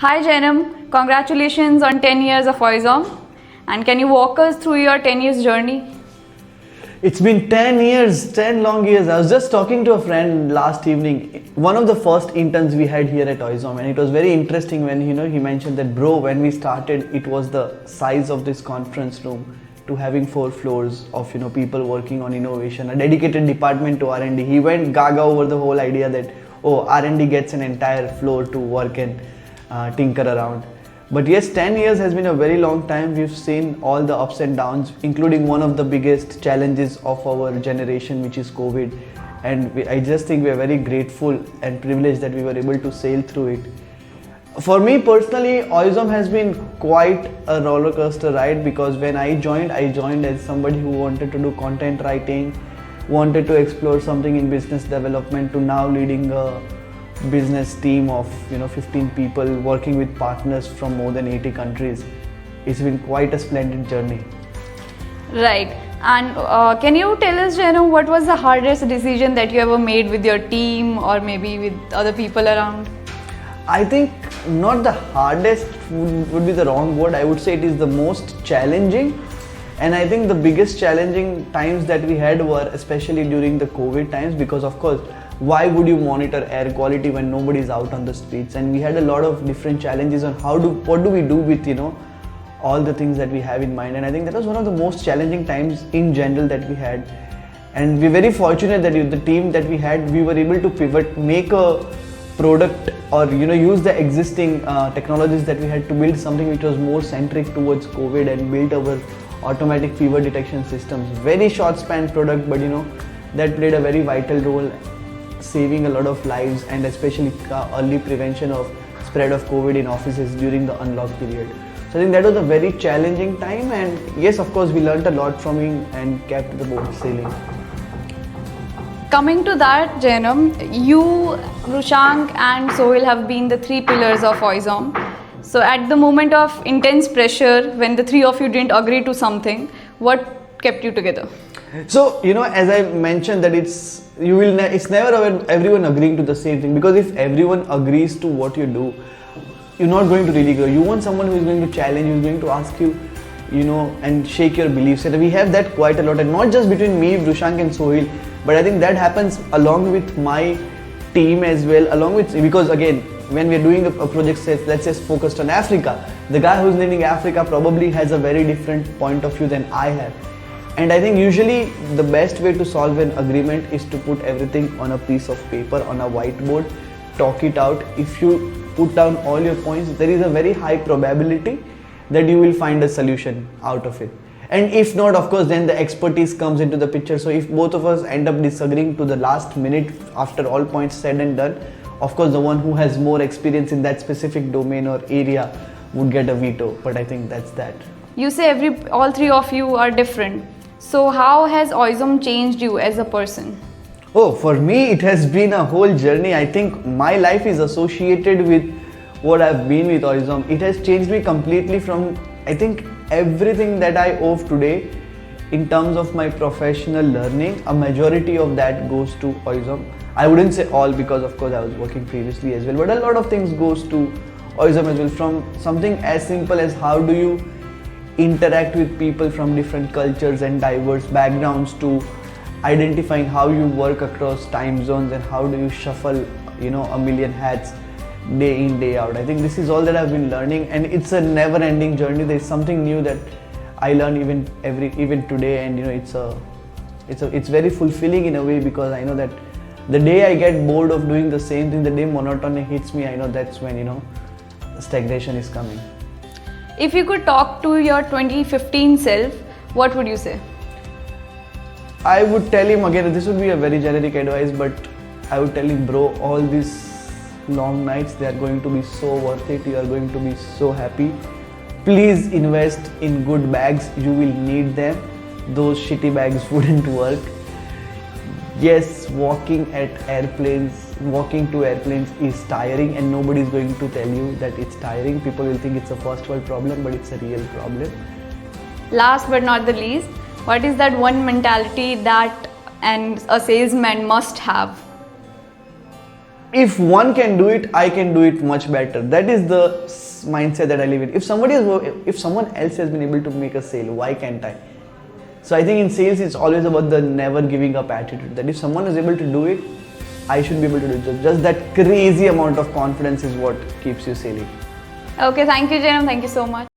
Hi Jainam, congratulations on 10 years of Oizom. And can you walk us through your 10 years journey? It's been 10 years, 10 long years. I was just talking to a friend last evening, one of the first interns we had here at Oizom, and it was very interesting when he mentioned that, bro, when we started, it was the size of this conference room to having 4 floors of people working on innovation, a dedicated department to R&D. He went gaga over the whole idea that R&D gets an entire floor to work and tinker around. But yes, 10 years has been a very long time. We've seen all the ups and downs, including one of the biggest challenges of our generation, which is COVID. And I just think we are very grateful and privileged that we were able to sail through it. For me personally, Oizom has been quite a roller coaster ride, because when I joined as somebody who wanted to do content writing, wanted to explore something in business development, to now leading a business team of 15 people, working with partners from more than 80 countries. It's been quite a splendid journey. Right. And can you tell us, Jainam, what was the hardest decision that you ever made with your team or maybe with other people around? I think not the hardest would be the wrong word. I would say it is the most challenging. And I think the biggest challenging times that we had were especially during the COVID times, because of course, why would you monitor air quality when nobody is out on the streets? And we had a lot of different challenges on what do we do with all the things that we have in mind. And I think that was one of the most challenging times in general that we had. And we're very fortunate that the team that we had, we were able to pivot, make a product, or use the existing technologies that we had to build something which was more centric towards COVID, and build our automatic fever detection systems. Very short span product, but that played a very vital role, saving a lot of lives, and especially early prevention of spread of COVID in offices during the unlock period. So I think that was a very challenging time, and yes, of course, we learned a lot from it and kept the boat sailing. Coming to that, Jainam, you, Rushank and Sohail have been the 3 pillars of Oizom. So at the moment of intense pressure, when the 3 of you didn't agree to something, what kept you together? So as I mentioned, that it's never everyone agreeing to the same thing, because if everyone agrees to what you do, you're not going to really grow. You want someone who is going to challenge you, who is going to ask you, and shake your beliefs. And we have that quite a lot, and not just between me, Rushank and Sohail, but I think that happens along with my team as well, because again, when we're doing a project, let's say focused on Africa, the guy who's leading Africa probably has a very different point of view than I have. And I think usually the best way to solve an agreement is to put everything on a piece of paper, on a whiteboard, talk it out. If you put down all your points, there is a very high probability that you will find a solution out of it. And if not, of course, then the expertise comes into the picture. So if both of us end up disagreeing to the last minute after all points said and done, of course, the one who has more experience in that specific domain or area would get a veto. But I think that's that. You say all 3 of you are different. So how has Oizom changed you as a person? Oh, for me, it has been a whole journey. I think my life is associated with what I've been with Oizom. It has changed me completely from, I think, everything that I owe today in terms of my professional learning. A majority of that goes to Oizom. I wouldn't say all, because of course I was working previously as well, but a lot of things goes to Oizom as well, from something as simple as how do you interact with people from different cultures and diverse backgrounds, to identifying how you work across time zones and how do you shuffle a million hats day in, day out. I think this is all that I've been learning, and it's a never ending journey. There's something new that I learn even today, and it's very fulfilling in a way, because I know that the day I get bored of doing the same thing, the day monotony hits me, I know that's when stagnation is coming. If you could talk to your 2015 self, what would you say? I would tell him, again, this would be a very generic advice, but I would tell him, bro, all these long nights, they are going to be so worth it. You are going to be so happy. Please invest in good bags. You will need them. Those shitty bags wouldn't work. Yes, walking to airplanes is tiring, and nobody is going to tell you that it's tiring. People will think it's a first world problem, but it's a real problem. Last but not the least, what is that one mentality that a salesman must have? if one can do it, I can do it much better. That is the mindset that I live in. If someone else has been able to make a sale, why can't I? So I think in sales, it's always about the never giving up attitude. That if someone is able to do it, I should be able to do it. Just that crazy amount of confidence is what keeps you selling. Okay, thank you, Jainam. Thank you so much.